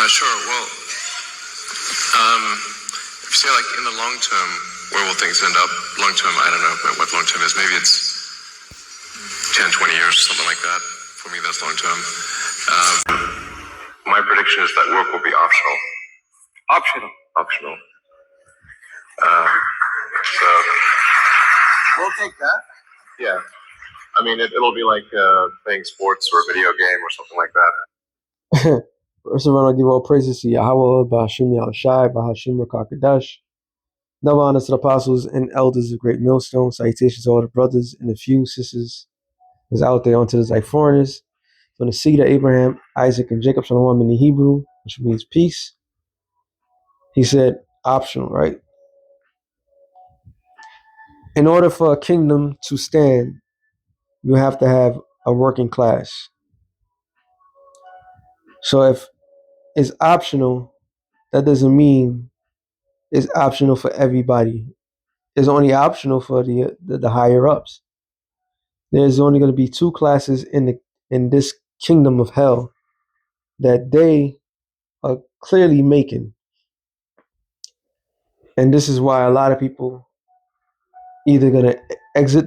Sure. Well, if you say like in the long term, where will things end up? Long term, I don't know what long term is. Maybe it's 10, 20 years, something like that. For me, that's long term. My prediction is that work will be optional. Optional. So We'll take that. yeah, I mean it'll be like playing sports or a video game or something like that. First of all, I give all praises to Yahweh, Bahashim Yahushai, Bahashim Rakakadash. Double honors to the apostles and elders of Great Millstone. Salutations to all the brothers and the few sisters that's out there onto the like foreigners. From the seed of Abraham, Isaac, and Jacob, Shalom in the Hebrew, which means peace. He said optional, right? In order for a kingdom to stand, you have to have a working class. So if it's optional, that doesn't mean it's optional for everybody. It's only optional for the higher ups. There's only going to be two classes in this kingdom of hell that they are clearly making. And this is why a lot of people either going to exit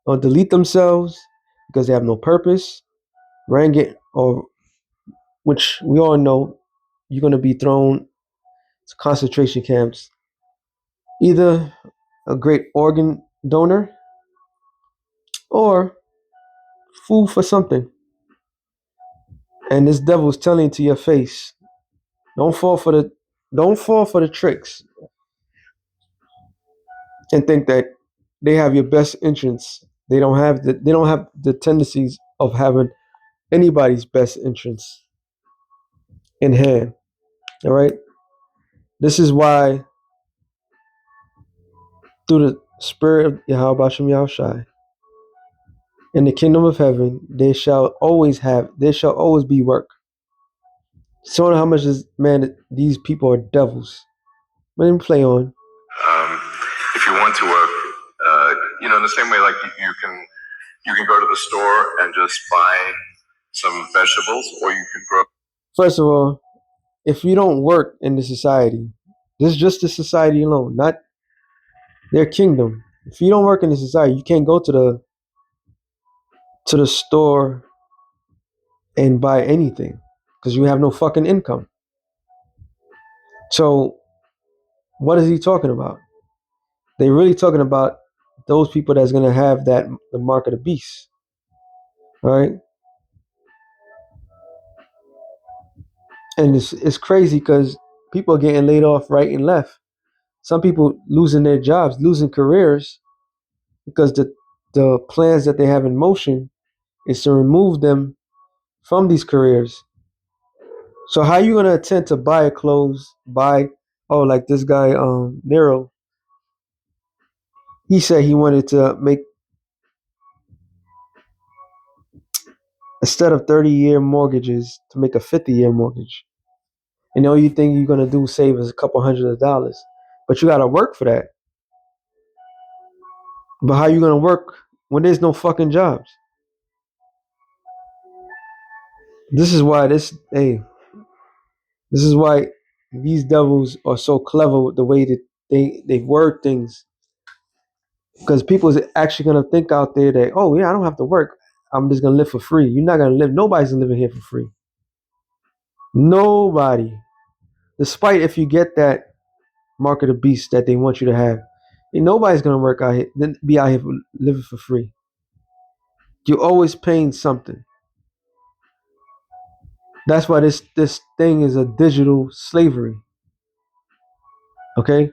or delete themselves because they have no purpose, or which we all know you're going to be thrown to concentration camps. Either a great organ donor or food for something. And this devil's telling to your face, don't fall for the tricks and think that they have your best interests. They don't have the tendencies of having anybody's best interests in hand. All right. This is why through the spirit of Yahweh Bashem Yahushai, in the kingdom of heaven, there shall always be work. So how much these people are devils. Let him play on. If you want to work, in the same way, like you can go to the store and just buy some vegetables, or you can grow. First of all, if you don't work in the society, this is just the society alone, not their kingdom. If you don't work in the society, you can't go to the store and buy anything because you have no fucking income. So what is he talking about? They're really talking about those people that's going to have the mark of the beast. All right. And it's crazy because people are getting laid off right and left. Some people losing their jobs, losing careers because the plans that they have in motion is to remove them from these careers. So how are you going to attempt to buy clothes, like this guy, Nero, he said he wanted to make, instead of 30-year mortgages, to make a 50-year mortgage. And all you think you're going to do save is a couple $100s. But you got to work for that. But how you going to work when there's no fucking jobs? This is why these devils are so clever with the way that they word things. Because people is actually going to think out there that, oh yeah, I don't have to work. I'm just going to live for free. You're not going to live. Nobody's living here for free. Nobody. Despite if you get that mark of the beast that they want you to have, nobody's going to work out here, be out here living for free. You're always paying something. That's why this thing is a digital slavery. Okay?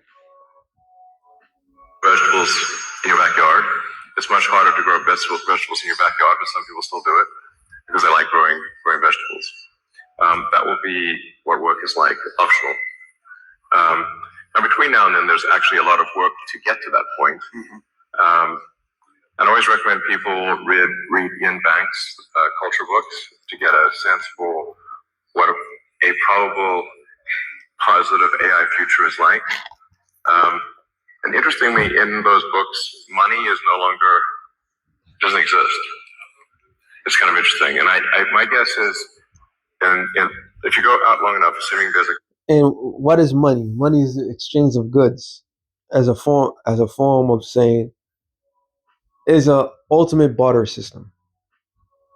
Vegetables in your backyard. It's much harder to grow vegetables in your backyard, but some people still do it because they like growing vegetables. That will be what work is like, optional. And between now and then, there's actually a lot of work to get to that point. I'd always recommend people read Ian Banks' culture books to get a sense for what a probable positive AI future is like. And interestingly, in those books, money doesn't exist. It's kind of interesting. And my guess is, and if if you go out long enough, assuming there's a And what is money? Money is the exchange of goods as a form of saying is a ultimate barter system.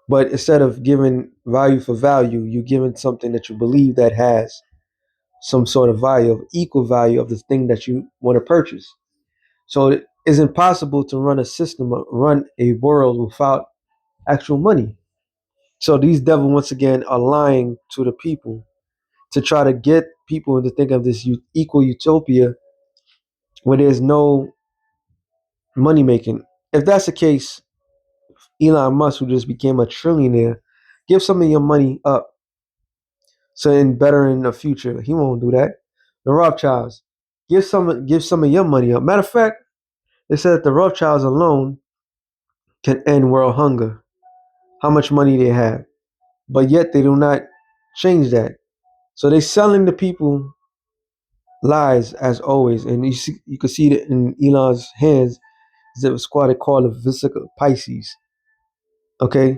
But instead of giving value for value, you're giving something that you believe that has some sort of value, of equal value of the thing that you want to purchase. So it is impossible to run a system, run a world without actual money. So these devils once again are lying to the people to try to get people to think of this equal utopia where there's no money making. If that's the case, Elon Musk, who just became a trillionaire, give some of your money up so in better in the future. He won't do that. The Rothschilds, give some of your money up. Matter of fact, they said that the Rothschilds alone can end world hunger. How much money they have, but yet they do not change that. So they're selling the people lies as always, and you can see it in Elon's hands. Is a squad they call the Vesica Pisces. Okay,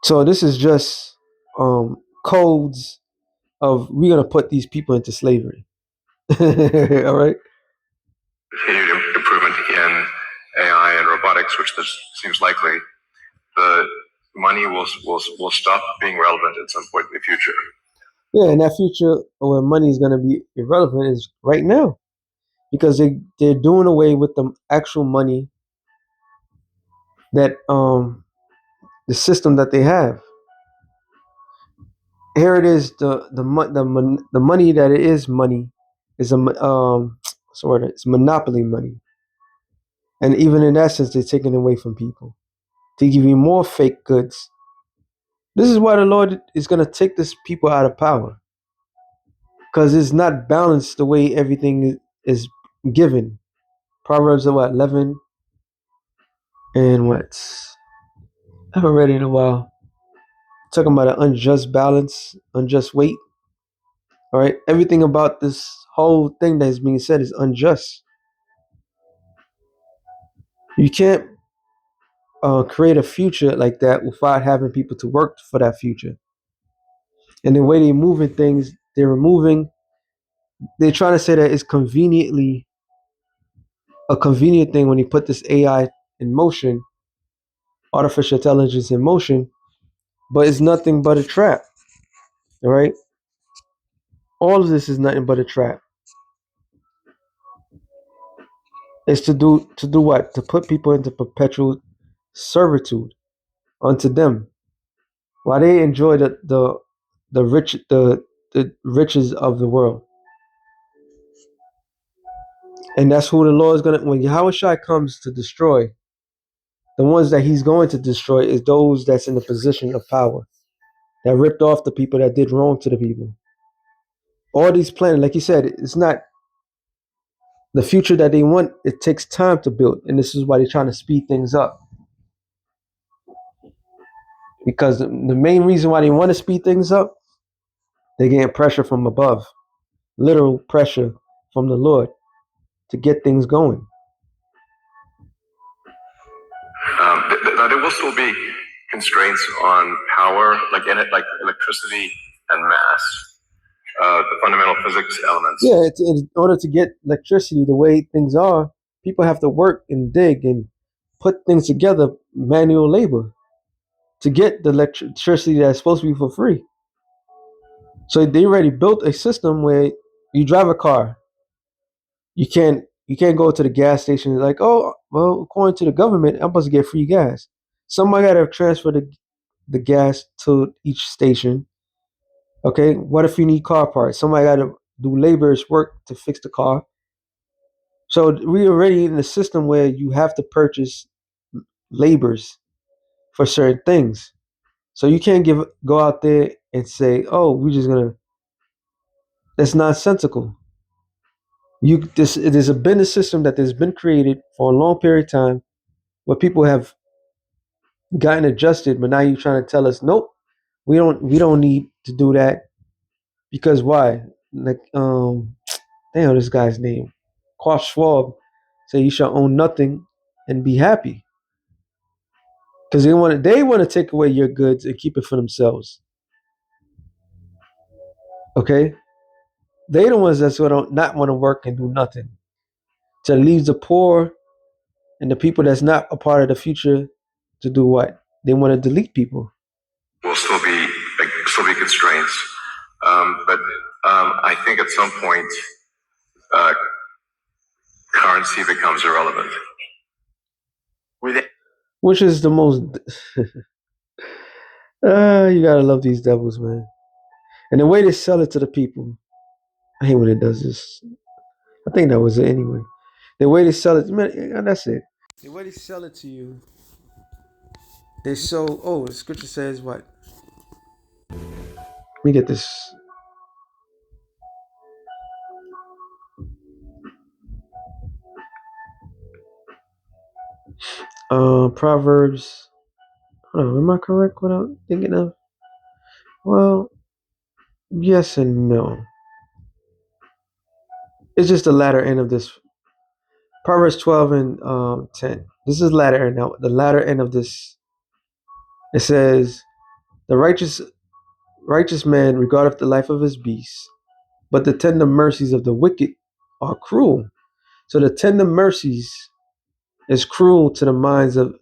so this is just codes of we're gonna put these people into slavery. All right. continued improvement in AI and robotics, which this seems likely, the money will stop being relevant at some point in the future. Yeah, and that future where money is gonna be irrelevant is right now because they're doing away with the actual money that the system that they have. Here it is, the money that it is money is sort of it's monopoly money, and even in that sense they're taking it away from people to give you more fake goods. This is why the Lord is going to take this people out of power because it's not balanced the way everything is given. Proverbs of what 11 and what I haven't read it in a while. Talking about an unjust balance, unjust weight. All right, everything about this whole thing that is being said is unjust. You can't create a future like that without having people to work for that future. And the way they're moving things, they're trying to say that it's conveniently a convenient thing when you put this AI in motion, artificial intelligence in motion, but it's nothing but a trap. All right. All of this is nothing but a trap. It's to do what? To put people into perpetual servitude unto them, while they enjoy the riches of the world. And that's who the Lord is gonna when Yahweh Shai comes to destroy, the ones that he's going to destroy is those that's in the position of power, that ripped off the people, that did wrong to the people. All these plans, like you said, it's not the future that they want. It takes time to build, and this is why they're trying to speed things up. Because the main reason why they want to speed things up, they're getting pressure from above, literal pressure from the Lord to get things going. There will still be constraints on power, like electricity and mass, the fundamental physics elements. Yeah, in order to get electricity the way things are, people have to work and dig and put things together, manual labor, to get the electricity that's supposed to be for free. So they already built a system where you drive a car, you can't go to the gas station and like, oh well, according to the government, I'm supposed to get free gas. Somebody got to transfer the gas to each station. Okay, what if you need car parts? Somebody got to do labor's work to fix the car. So we already in the system where you have to purchase labors for certain things. So you can't go out there and say, "Oh, we're just gonna." That's nonsensical. It is a business system that has been created for a long period of time where people have gotten adjusted, but now you're trying to tell us, nope, we don't need to do that because why? Like damn, this guy's name, Klaus Schwab, say you shall own nothing and be happy because they want to take away your goods and keep it for themselves. Okay, they the ones that's gonna not want to work and do nothing. To leave the poor and the people that's not a part of the future to do what? They want to delete people. Will still be constraints, but I think at some point uh, currency becomes irrelevant. Which is the most. You gotta love these devils, man. And the way they sell it to the people, I hate when it does this. I think that was it anyway. The way they sell it, man, that's it. The way they sell it to you, they sell. Oh, the scripture says what? Let me get this. Proverbs. Hold on, am I correct without thinking of? Well, yes and no. It's just the latter end of this. Proverbs 12 and 10. This is latter end. Now, the latter end of this. It says, "The righteous man regardeth the life of his beast, but the tender mercies of the wicked are cruel." So the tender mercies is cruel to the minds of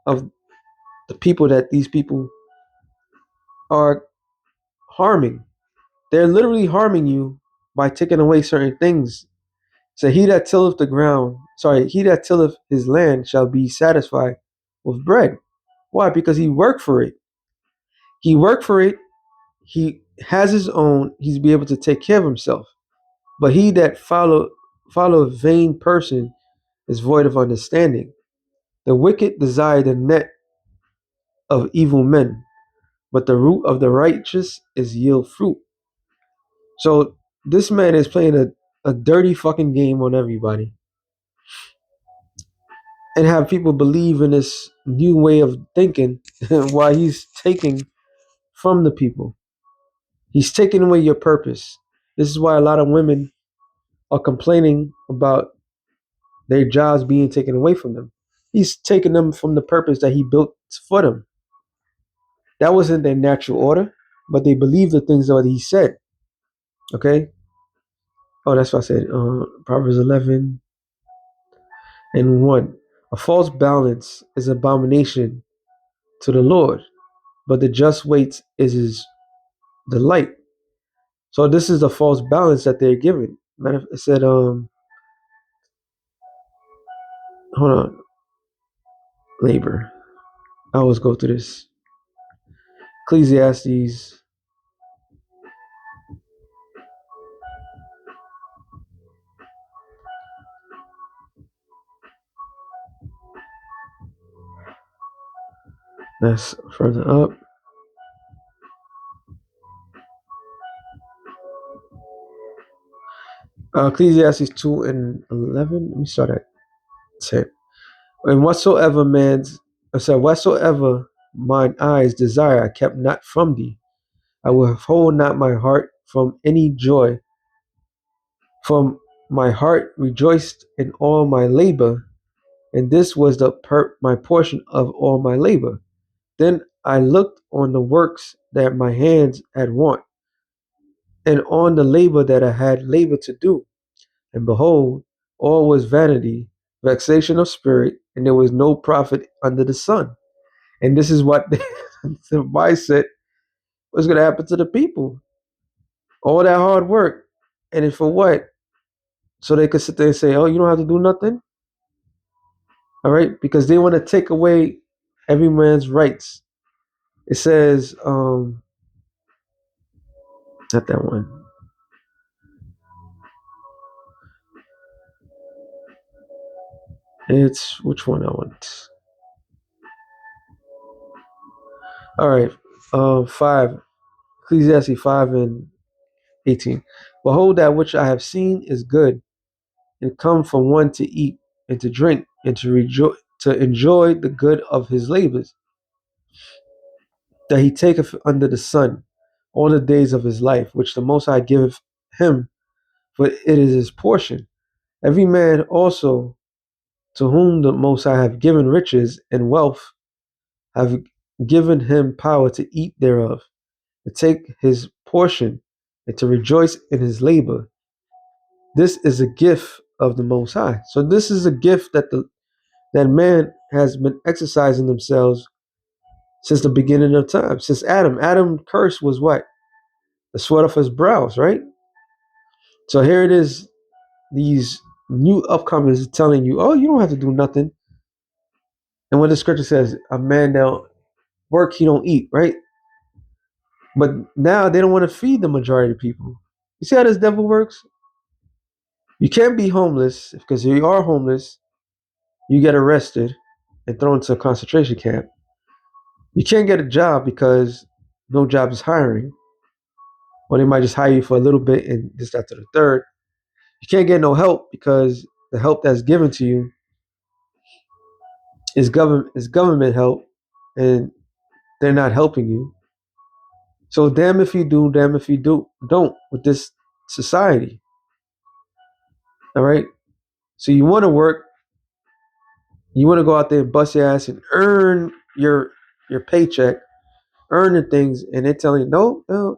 the people that these people are harming. They're literally harming you by taking away certain things. So he that tilleth his land shall be satisfied with bread. Why? Because he worked for it. He worked for it. He has his own. He's be able to take care of himself. But he that follow a vain person is void of understanding. The wicked desire the net of evil men, but the root of the righteous is yield fruit. So this man is playing a dirty fucking game on everybody and have people believe in this new way of thinking while he's taking from the people. He's taking away your purpose. This is why a lot of women are complaining about their jobs being taken away from them. He's taking them from the purpose that he built for them. That wasn't their natural order, but they believe the things that he said. Okay? Oh, that's what I said. Proverbs 11 and 1. A false balance is abomination to the Lord, but the just weight is his delight. So this is the false balance that they're giving. It said, hold on, labor. I always go through this. Ecclesiastes. That's further up. Ecclesiastes 2 and 11. Let me start at 10. And whatsoever mine eyes desire, I kept not from thee. I will withhold not my heart from any joy. From my heart rejoiced in all my labor, and this was my portion of all my labor. Then I looked on the works that my hands had wrought, and on the labor that I had labored to do. And behold, all was vanity, vexation of spirit, and there was no profit under the sun. And this is what the mindset was going to happen to the people. All that hard work. And for what? So they could sit there and say, oh, you don't have to do nothing? All right? Because they want to take away every man's rights. It says, not that one. It's which one I want? All right. 5. Ecclesiastes 5 and 18. Behold, that which I have seen is good, and come from one to eat and to drink and to enjoy the good of his labors, that he taketh under the sun all the days of his life, which the Most High giveth him, for it is his portion. Every man also to whom the Most High have given riches and wealth have given him power to eat thereof, to take his portion, and to rejoice in his labor. This is a gift of the Most High. So this is a gift that man has been exercising themselves since the beginning of time, since Adam. Adam's curse was what? The sweat of his brows, right? So here it is, these new upcomers telling you, oh, you don't have to do nothing. And when the scripture says, a man that work, he don't eat, right? But now they don't want to feed the majority of people. You see how this devil works? You can't be homeless because if you are homeless, you get arrested and thrown into a concentration camp. You can't get a job because no job is hiring, or they might just hire you for a little bit and this, that, to the third. You can't get no help because the help that's given to you is government help, and they're not helping you. So damn if you do, damn if you don't with this society. All right. So you want to work, you want to go out there and bust your ass and earn your paycheck, earn the things, and they're telling you no, no,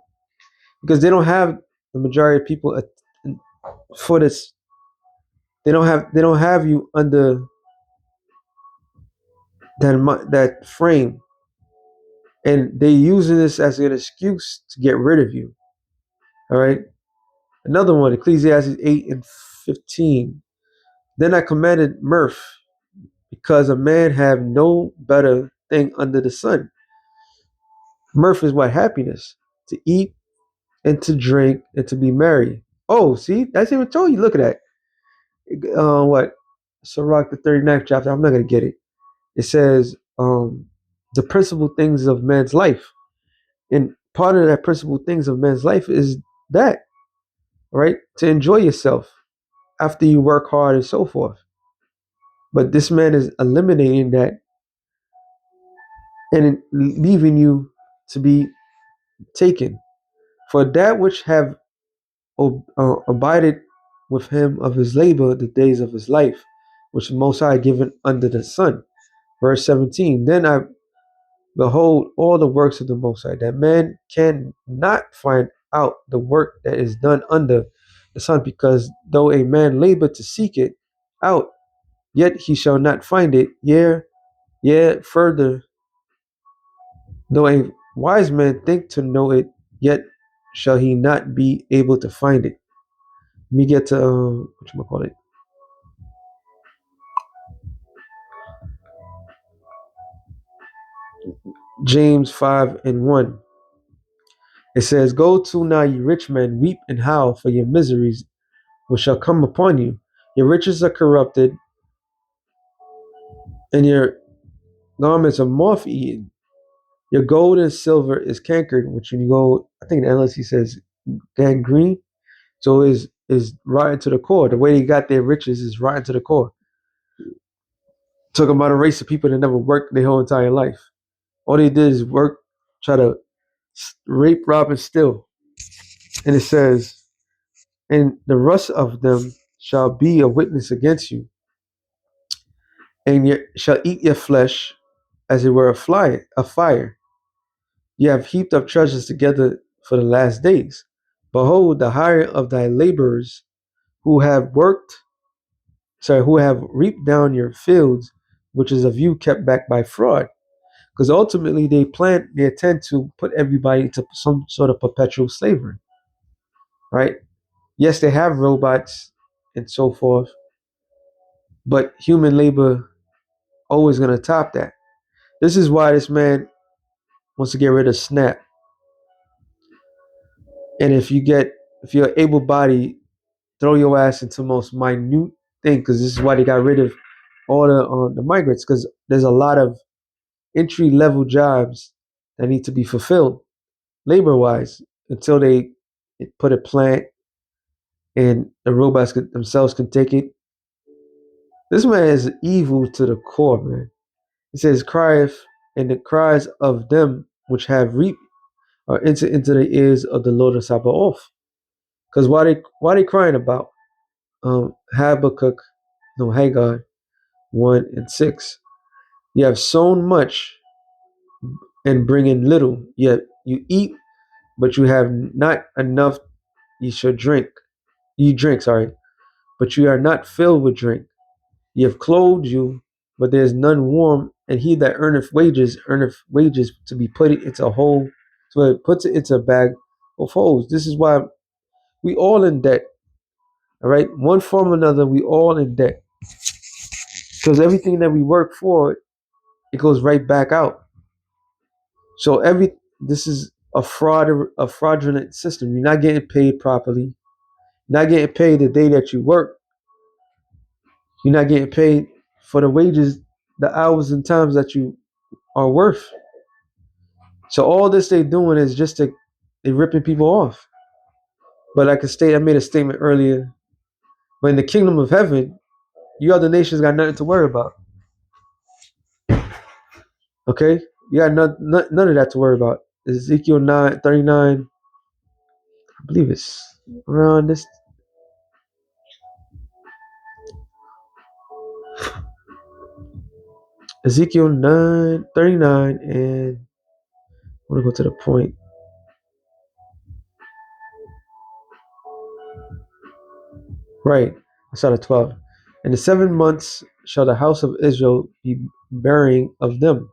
because they don't have the majority of people for this. They don't have you under that frame, and they using this as an excuse to get rid of you. All right. Another one, Ecclesiastes 8:15. Then I commanded mirth, because a man have no better thing under the sun. Mirth is what? Happiness. To eat and to drink and to be merry. Oh, see, that's even told you. Look at that. What? Sirach, the 39th chapter. I'm not gonna get it. It says the principal things of man's life. And part of that principal things of man's life is that, right? To enjoy yourself after you work hard and so forth. But this man is eliminating that and leaving you to be taken. For that which have abided with him of his labor the days of his life, which the Most High given under the sun. Verse 17. Then I behold all the works of the Most High, that man cannot find out the work that is done under the sun, because though a man labor to seek it out, yet he shall not find it. Yea, further, though a wise man think to know it, yet shall he not be able to find it. Let me get to what you call it. James 5:1. It says, "Go to now, ye rich men, weep and howl for your miseries which shall come upon you. Your riches are corrupted, and your garments are moth eaten. Your gold and silver is cankered," which when you go, I think the NLC says gangrene. So is rotten to the core. The way they got their riches is rotten to the core. Talking about a race of people that never worked their whole entire life. All they did is work, try to rape, rob, and steal. And it says, "And the rust of them shall be a witness against you, and you shall eat your flesh as it were a fire. You have heaped up treasures together for the last days. Behold, the hire of thy laborers who have who have reaped down your fields, which is of you kept back by fraud." Because ultimately they intend to put everybody into some sort of perpetual slavery, right? Yes, they have robots and so forth, but human labor always going to top that. This is why this man wants to get rid of SNAP. And if you're able bodied, throw your ass into the most minute thing, because this is why they got rid of all the migrants, because there's a lot of entry level jobs that need to be fulfilled labor wise until they put a plant and the robots themselves can take it. This man is evil to the core, man. He says, "Crieth, and the cries of them which have reaped are into the ears of the Lord of Sabaoth." Because why they crying about Habakkuk, no Hagar 1:6. You have sown much and bring in little, yet you eat, but you have not enough ye should drink. Ye drink, sorry, but you are not filled with drink. Ye have clothed you, but there is none warm, and he that earneth wages to be put it into a hole, so it puts it into a bag of holes. This is why we all in debt. All right, one form or another, we all in debt because everything that we work for, it goes right back out. So this is a fraudulent system. You're not getting paid properly. You're not getting paid the day that you work. You're not getting paid for the wages, the hours and times that you are worth. So all this they doing is just they ripping people off. But like I made a statement earlier. But in the kingdom of heaven, you other nations got nothing to worry about. Okay, you got none of that to worry about. Ezekiel 9:39. I believe it's around this. Ezekiel 9:39, and I want to go to the point. Right, I started 12. In the 7 months shall the house of Israel be burying of them,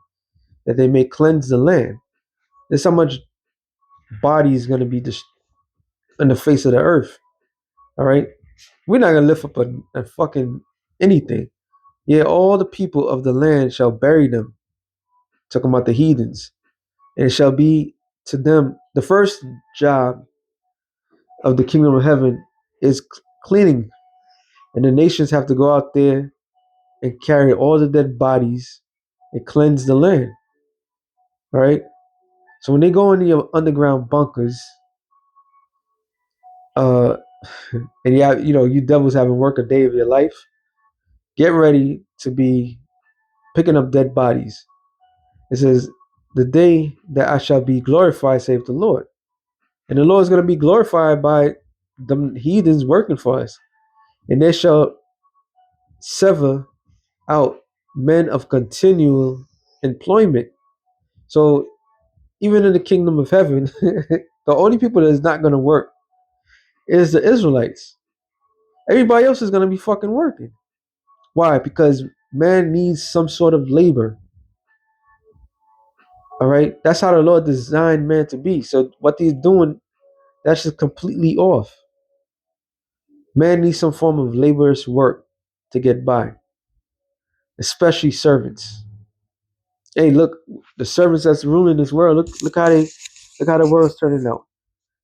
that they may cleanse the land. There's how much body is going to be on the face of the earth. All right, we're not gonna lift up a fucking anything. Yeah, all the people of the land shall bury them. Talking about the heathens, and it shall be to them the first job of the kingdom of heaven is cleaning, and the nations have to go out there and carry all the dead bodies and cleanse the land. All right. So when they go into your underground bunkers, uh, and you devils haven't worked a day of your life, get ready to be picking up dead bodies. It says, "The day that I shall be glorified, save the Lord," and the Lord is going to be glorified by the heathens working for us, and they shall sever out men of continual employment. So even in the kingdom of heaven, the only people that is not going to work is the Israelites. Everybody else is going to be fucking working. Why? Because man needs some sort of labor. All right, that's how the Lord designed man to be. So what he's doing, that's just completely off. Man needs some form of laborious work to get by, especially servants. Hey, look, the servants that's ruling this world. Look how the world's turning out.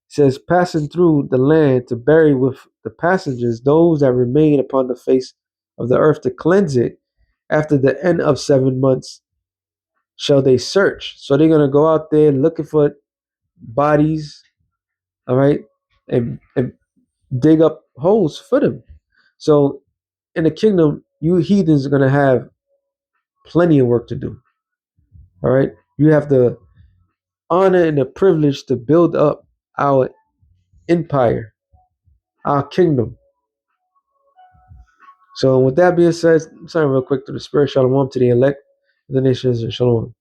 It says, passing through the land to bury with the passengers those that remain upon the face of the earth to cleanse it. After the end of 7 months shall they search. So they're gonna go out there looking for bodies, all right, and dig up holes for them. So in the kingdom, you heathens are gonna have plenty of work to do. All right, you have the honor and the privilege to build up our empire, our kingdom. So with that being said, I'm saying real quick to the spirit, shalom to the elect of the nations, and shalom.